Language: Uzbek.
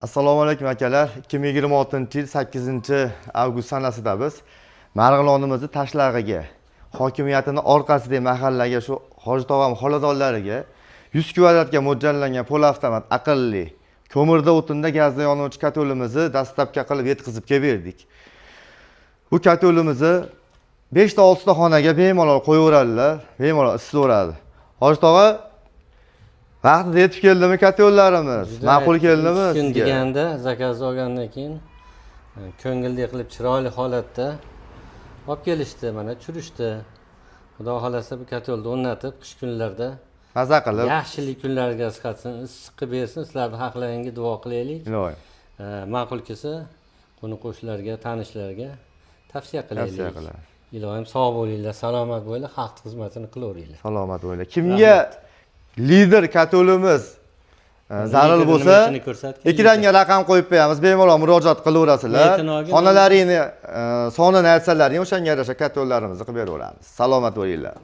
Assalomu alaykum akalar. 2026-yil 8-avgust sanasida biz Marg'ilonimizni tashlag'iga, hokimiyatini orqasidagi mahallaga, shu Hoji tog'am xonadonlariga 100 kvadratga mo'ljallangan pol avtomat aqlli ko'mirda, o'tinda, gazda yonuvchi kotolimizni dastlabki qilib yetkazib keldik. Bu kotolimizni 5 ta 6 ta xonaga bemalol qo'yaveradilar, bemalol isilaveradi. Hoji tog'a vaqtida yetib keldimi kotollarimiz? Ma'qul keldimi kun sizga? deganda zakaz olgandan keyin ko'ngilli qilib chiroyli holatda olib kelishdi, mana tushirishdi. Xudo xolasa bu kotolni o'rnatib qish kunlarda Maza qilib, yaxshilik kunlarga chiqarsin, issiq qilib bersin. Sizlarning haqlaringizga duo qilaylik. iloyim. Ma'qul kelsa, qo'ni-qo'shnilarga, tanishlarga tavsiya qilaylik. Tavsiya qilamiz. Iloyim sog' bo'linglar, salomat bo'linglar, xalq xizmatini qilaveringlar. Salomat bo'ling. Kimga lider kotolimiz zarur bo'lsa, ekranga raqam qo'yib qo'yamiz, bemalol murojaat qilaverasizlar. Xonalaringni sonini aytsalaring, o'shanga yarasha kotollarimizni qilib beraveramiz. Salomat bo'linglar.